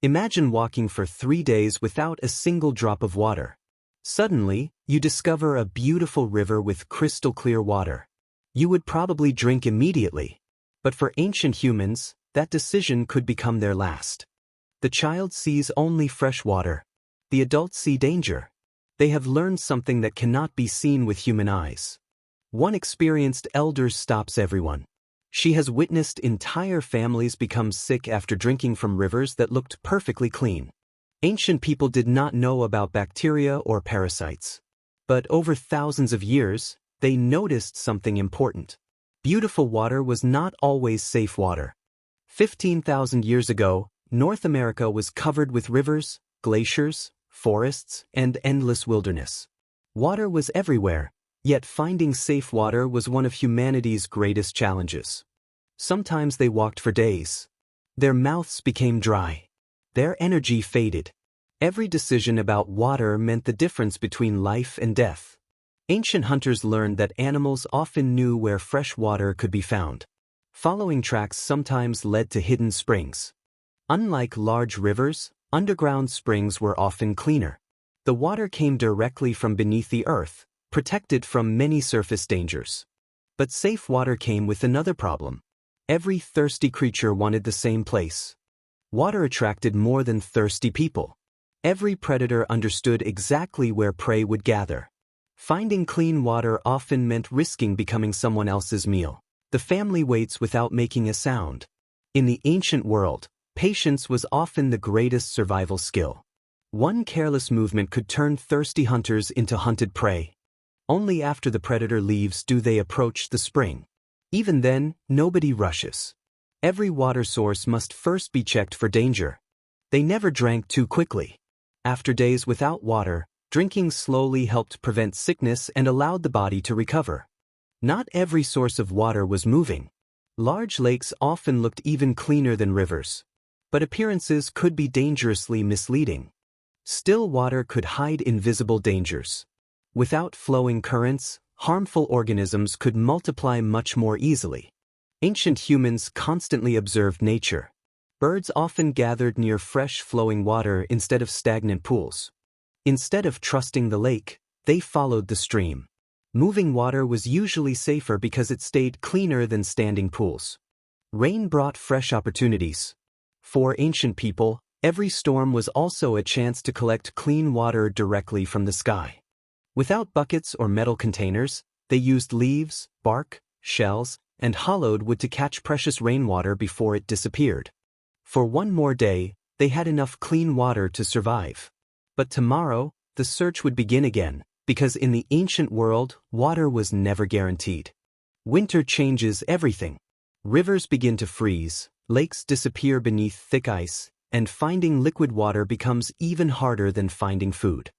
Imagine walking for 3 days without a single drop of water. Suddenly, you discover a beautiful river with crystal clear water. You would probably drink immediately. But for ancient humans, that decision could become their last. The child sees only fresh water. The adults see danger. They have learned something that cannot be seen with human eyes. One experienced elder stops everyone. She has witnessed entire families become sick after drinking from rivers that looked perfectly clean. Ancient people did not know about bacteria or parasites. But over thousands of years, they noticed something important. Beautiful water was not always safe water. 15,000 years ago, North America was covered with rivers, glaciers, forests, and endless wilderness. Water was everywhere, yet finding safe water was one of humanity's greatest challenges. Sometimes they walked for days. Their mouths became dry. Their energy faded. Every decision about water meant the difference between life and death. Ancient hunters learned that animals often knew where fresh water could be found. Following tracks sometimes led to hidden springs. Unlike large rivers, underground springs were often cleaner. The water came directly from beneath the earth, protected from many surface dangers. But safe water came with another problem. Every thirsty creature wanted the same place. Water attracted more than thirsty people. Every predator understood exactly where prey would gather. Finding clean water often meant risking becoming someone else's meal. The family waits without making a sound. In the ancient world, patience was often the greatest survival skill. One careless movement could turn thirsty hunters into hunted prey. Only after the predator leaves do they approach the spring. Even then, nobody rushes. Every water source must first be checked for danger. They never drank too quickly. After days without water, drinking slowly helped prevent sickness and allowed the body to recover. Not every source of water was moving. Large lakes often looked even cleaner than rivers. But appearances could be dangerously misleading. Still water could hide invisible dangers. Without flowing currents, harmful organisms could multiply much more easily. Ancient humans constantly observed nature. Birds often gathered near fresh flowing water instead of stagnant pools. Instead of trusting the lake, they followed the stream. Moving water was usually safer because it stayed cleaner than standing pools. Rain brought fresh opportunities. For ancient people, every storm was also a chance to collect clean water directly from the sky. Without buckets or metal containers, they used leaves, bark, shells, and hollowed wood to catch precious rainwater before it disappeared. For one more day, they had enough clean water to survive. But tomorrow, the search would begin again, because in the ancient world, water was never guaranteed. Winter changes everything. Rivers begin to freeze, lakes disappear beneath thick ice, and finding liquid water becomes even harder than finding food.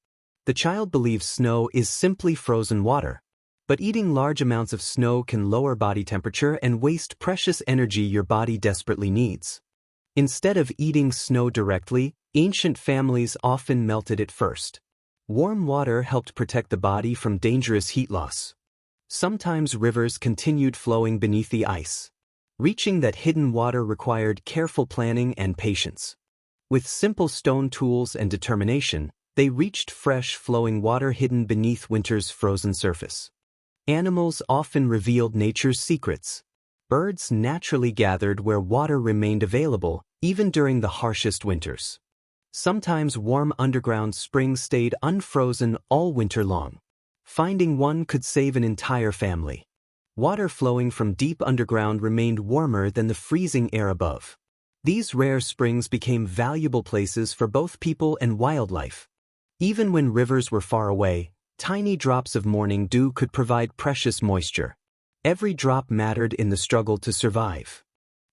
The child believes snow is simply frozen water. But eating large amounts of snow can lower body temperature and waste precious energy your body desperately needs. Instead of eating snow directly, ancient families often melted it first. Warm water helped protect the body from dangerous heat loss. Sometimes rivers continued flowing beneath the ice. Reaching that hidden water required careful planning and patience. With simple stone tools and determination, they reached fresh flowing water hidden beneath winter's frozen surface. Animals often revealed nature's secrets. Birds naturally gathered where water remained available, even during the harshest winters. Sometimes warm underground springs stayed unfrozen all winter long. Finding one could save an entire family. Water flowing from deep underground remained warmer than the freezing air above. These rare springs became valuable places for both people and wildlife. Even when rivers were far away, tiny drops of morning dew could provide precious moisture. Every drop mattered in the struggle to survive.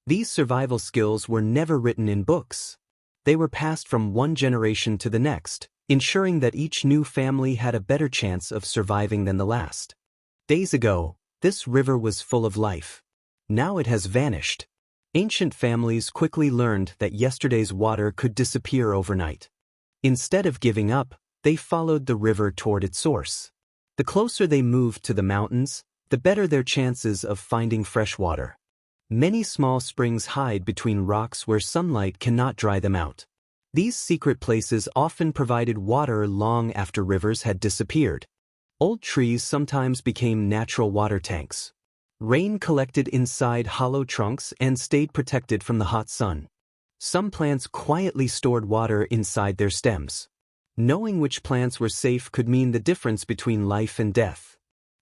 These survival skills were never written in books. They were passed from one generation to the next, ensuring that each new family had a better chance of surviving than the last. Days ago, this river was full of life. Now it has vanished. Ancient families quickly learned that yesterday's water could disappear overnight. Instead of giving up, they followed the river toward its source. The closer they moved to the mountains, the better their chances of finding fresh water. Many small springs hide between rocks where sunlight cannot dry them out. These secret places often provided water long after rivers had disappeared. Old trees sometimes became natural water tanks. Rain collected inside hollow trunks and stayed protected from the hot sun. Some plants quietly stored water inside their stems. Knowing which plants were safe could mean the difference between life and death.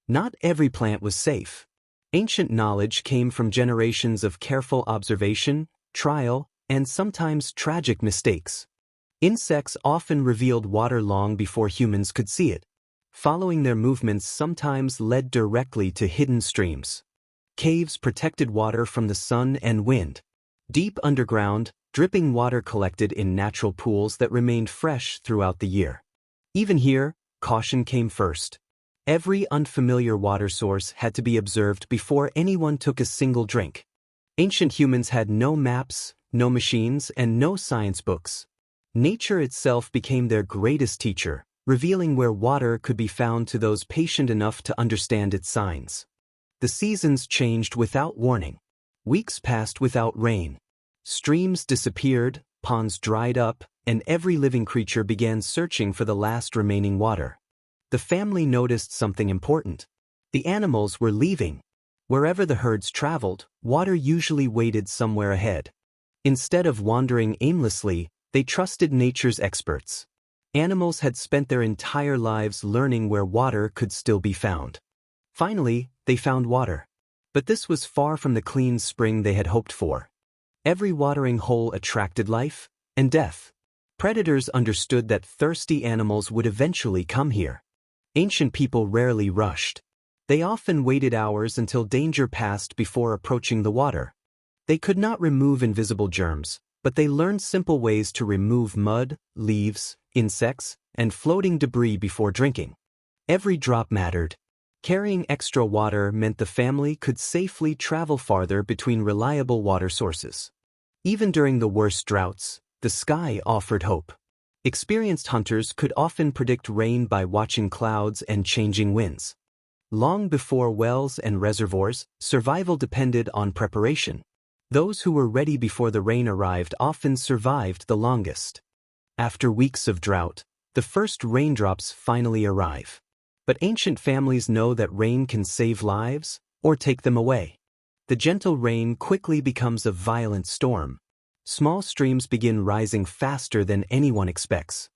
Not every plant was safe. Ancient knowledge came from generations of careful observation, trial, and sometimes tragic mistakes. Insects often revealed water long before humans could see it. Following their movements sometimes led directly to hidden streams. Caves protected water from the sun and wind. Deep underground, dripping water collected in natural pools that remained fresh throughout the year. Even here, caution came first. Every unfamiliar water source had to be observed before anyone took a single drink. Ancient humans had no maps, no machines, and no science books. Nature itself became their greatest teacher, revealing where water could be found to those patient enough to understand its signs. The seasons changed without warning. Weeks passed without rain. Streams disappeared, ponds dried up, and every living creature began searching for the last remaining water. The family noticed something important. The animals were leaving. Wherever the herds traveled, water usually waited somewhere ahead. Instead of wandering aimlessly, they trusted nature's experts. Animals had spent their entire lives learning where water could still be found. Finally, they found water. But this was far from the clean spring they had hoped for. Every watering hole attracted life and death. Predators understood that thirsty animals would eventually come here. Ancient people rarely rushed. They often waited hours until danger passed before approaching the water. They could not remove invisible germs, but they learned simple ways to remove mud, leaves, insects, and floating debris before drinking. Every drop mattered. Carrying extra water meant the family could safely travel farther between reliable water sources. Even during the worst droughts, the sky offered hope. Experienced hunters could often predict rain by watching clouds and changing winds. Long before wells and reservoirs, survival depended on preparation. Those who were ready before the rain arrived often survived the longest. After weeks of drought, the first raindrops finally arrive. But ancient families know that rain can save lives or take them away. The gentle rain quickly becomes a violent storm. Small streams begin rising faster than anyone expects.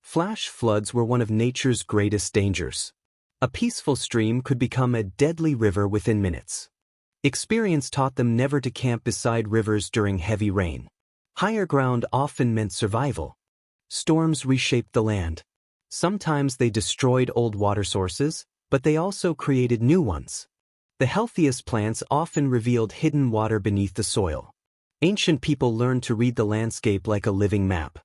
Flash floods were one of nature's greatest dangers. A peaceful stream could become a deadly river within minutes. Experience taught them never to camp beside rivers during heavy rain. Higher ground often meant survival. Storms reshaped the land. Sometimes they destroyed old water sources, but they also created new ones. The healthiest plants often revealed hidden water beneath the soil. Ancient people learned to read the landscape like a living map.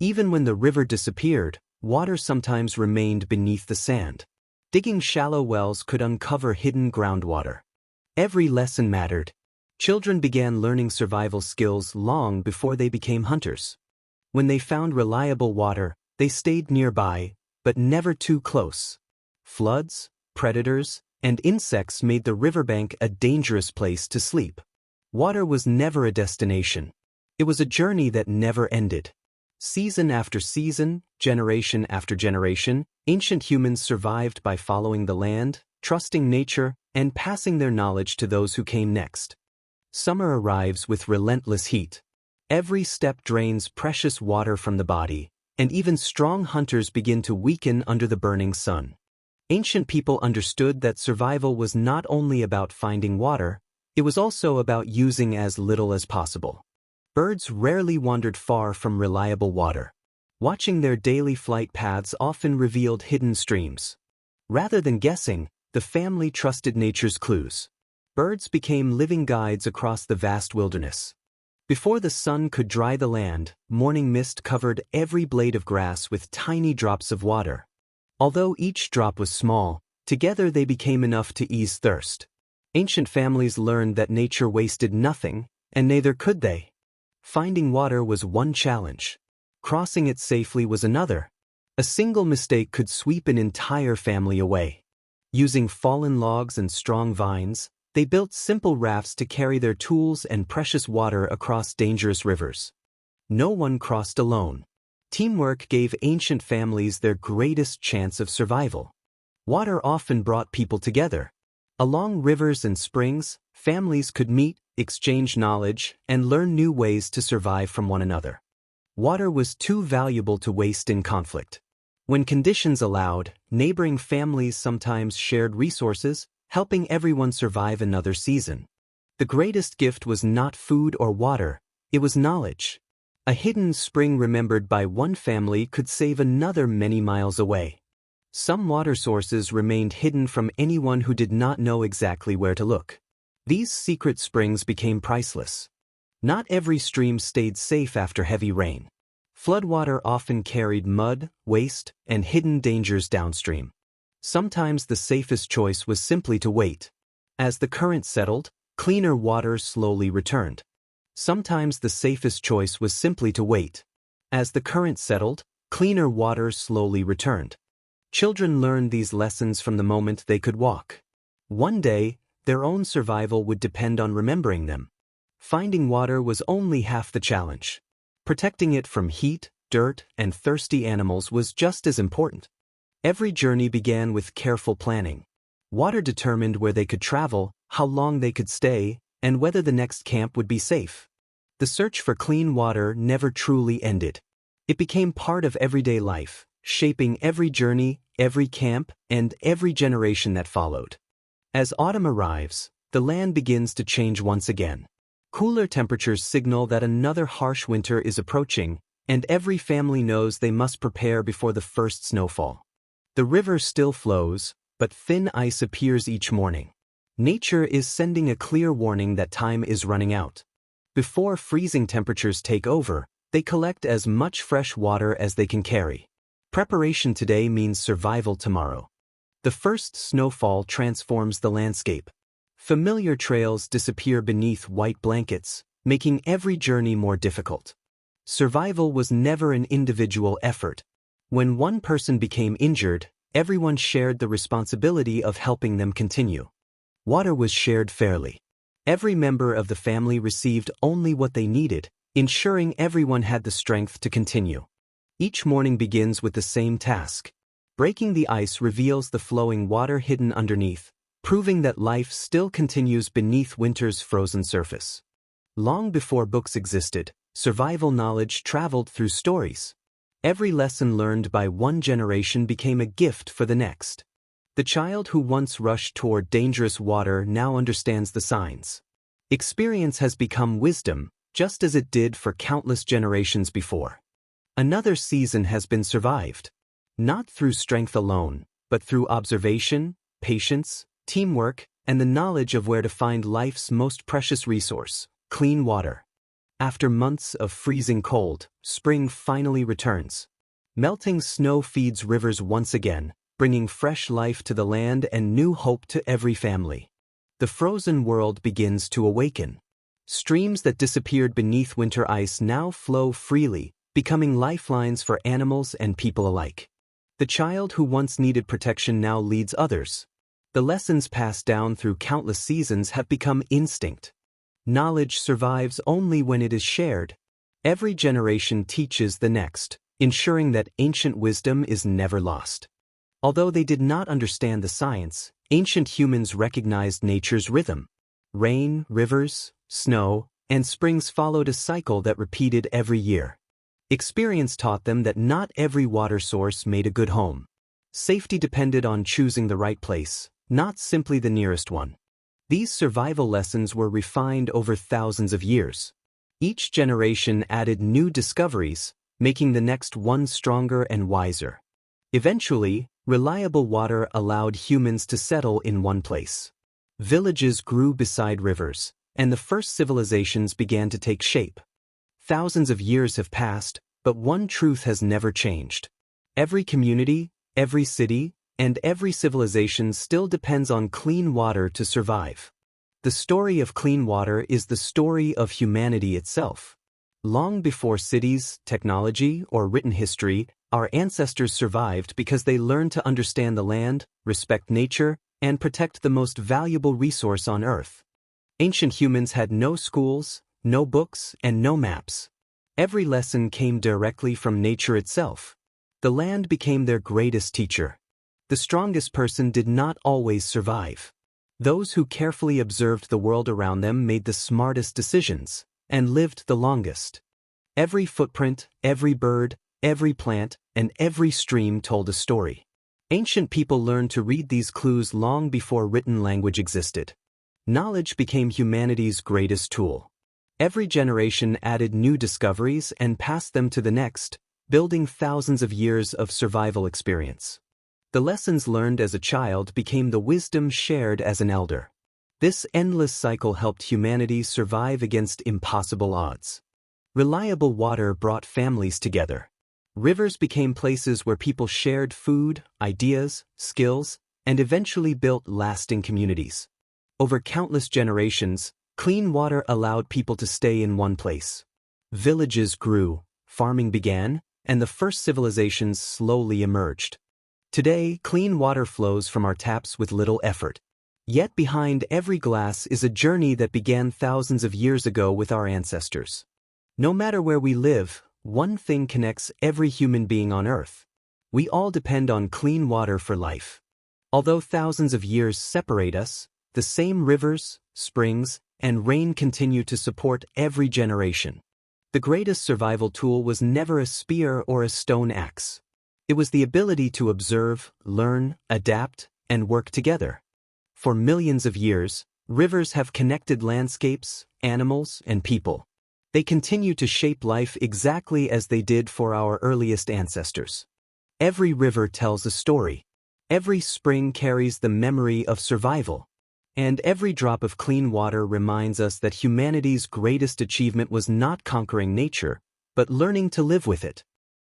Even when the river disappeared, water sometimes remained beneath the sand. Digging shallow wells could uncover hidden groundwater. Every lesson mattered. Children began learning survival skills long before they became hunters. When they found reliable water, they stayed nearby, but never too close. Floods, predators, and insects made the riverbank a dangerous place to sleep. Water was never a destination. It was a journey that never ended. Season after season, generation after generation, ancient humans survived by following the land, trusting nature, and passing their knowledge to those who came next. Summer arrives with relentless heat. Every step drains precious water from the body, and even strong hunters begin to weaken under the burning sun. Ancient people understood that survival was not only about finding water, it was also about using as little as possible. Birds rarely wandered far from reliable water. Watching their daily flight paths often revealed hidden streams. Rather than guessing, the family trusted nature's clues. Birds became living guides across the vast wilderness. Before the sun could dry the land, morning mist covered every blade of grass with tiny drops of water. Although each drop was small, together they became enough to ease thirst. Ancient families learned that nature wasted nothing, and neither could they. Finding water was one challenge. Crossing it safely was another. A single mistake could sweep an entire family away. Using fallen logs and strong vines, they built simple rafts to carry their tools and precious water across dangerous rivers. No one crossed alone. Teamwork gave ancient families their greatest chance of survival. Water often brought people together. Along rivers and springs, families could meet, exchange knowledge, and learn new ways to survive from one another. Water was too valuable to waste in conflict. When conditions allowed, neighboring families sometimes shared resources, helping everyone survive another season. The greatest gift was not food or water, it was knowledge. A hidden spring remembered by one family could save another many miles away. Some water sources remained hidden from anyone who did not know exactly where to look. These secret springs became priceless. Not every stream stayed safe after heavy rain. Floodwater often carried mud, waste, and hidden dangers downstream. Sometimes the safest choice was simply to wait. As the current settled, cleaner water slowly returned. Sometimes the safest choice was simply to wait. As the current settled, cleaner water slowly returned. Children learned these lessons from the moment they could walk. One day, their own survival would depend on remembering them. Finding water was only half the challenge. Protecting it from heat, dirt, and thirsty animals was just as important. Every journey began with careful planning. Water determined where they could travel, how long they could stay, and whether the next camp would be safe. The search for clean water never truly ended. It became part of everyday life, shaping every journey, every camp, and every generation that followed. As autumn arrives, the land begins to change once again. Cooler temperatures signal that another harsh winter is approaching, and every family knows they must prepare before the first snowfall. The river still flows, but thin ice appears each morning. Nature is sending a clear warning that time is running out. Before freezing temperatures take over, they collect as much fresh water as they can carry. Preparation today means survival tomorrow. The first snowfall transforms the landscape. Familiar trails disappear beneath white blankets, making every journey more difficult. Survival was never an individual effort. When one person became injured, everyone shared the responsibility of helping them continue. Water was shared fairly. Every member of the family received only what they needed, ensuring everyone had the strength to continue. Each morning begins with the same task. Breaking the ice reveals the flowing water hidden underneath, proving that life still continues beneath winter's frozen surface. Long before books existed, survival knowledge traveled through stories. Every lesson learned by one generation became a gift for the next. The child who once rushed toward dangerous water now understands the signs. Experience has become wisdom, just as it did for countless generations before. Another season has been survived. Not through strength alone, but through observation, patience, teamwork, and the knowledge of where to find life's most precious resource, clean water. After months of freezing cold, spring finally returns. Melting snow feeds rivers once again, bringing fresh life to the land and new hope to every family. The frozen world begins to awaken. Streams that disappeared beneath winter ice now flow freely, becoming lifelines for animals and people alike. The child who once needed protection now leads others. The lessons passed down through countless seasons have become instinct. Knowledge survives only when it is shared. Every generation teaches the next, ensuring that ancient wisdom is never lost. Although they did not understand the science, ancient humans recognized nature's rhythm. Rain, rivers, snow, and springs followed a cycle that repeated every year. Experience taught them that not every water source made a good home. Safety depended on choosing the right place, not simply the nearest one. These survival lessons were refined over thousands of years. Each generation added new discoveries, making the next one stronger and wiser. Eventually, reliable water allowed humans to settle in one place. Villages grew beside rivers, and the first civilizations began to take shape. Thousands of years have passed, but one truth has never changed. Every community, every city, and every civilization still depends on clean water to survive. The story of clean water is the story of humanity itself. Long before cities, technology, or written history, our ancestors survived because they learned to understand the land, respect nature, and protect the most valuable resource on Earth. Ancient humans had no schools, no books, and no maps. Every lesson came directly from nature itself. The land became their greatest teacher. The strongest person did not always survive. Those who carefully observed the world around them made the smartest decisions, and lived the longest. Every footprint, every bird, every plant, and every stream told a story. Ancient people learned to read these clues long before written language existed. Knowledge became humanity's greatest tool. Every generation added new discoveries and passed them to the next, building thousands of years of survival experience. The lessons learned as a child became the wisdom shared as an elder. This endless cycle helped humanity survive against impossible odds. Reliable water brought families together. Rivers became places where people shared food, ideas, skills, and eventually built lasting communities. Over countless generations, clean water allowed people to stay in one place. Villages grew, farming began, and the first civilizations slowly emerged. Today, clean water flows from our taps with little effort. Yet behind every glass is a journey that began thousands of years ago with our ancestors. No matter where we live, one thing connects every human being on Earth. We all depend on clean water for life. Although thousands of years separate us, the same rivers, springs, and rain continue to support every generation. The greatest survival tool was never a spear or a stone axe. It was the ability to observe, learn, adapt, and work together. For millions of years, rivers have connected landscapes, animals, and people. They continue to shape life exactly as they did for our earliest ancestors. Every river tells a story. Every spring carries the memory of survival. And every drop of clean water reminds us that humanity's greatest achievement was not conquering nature, but learning to live with it.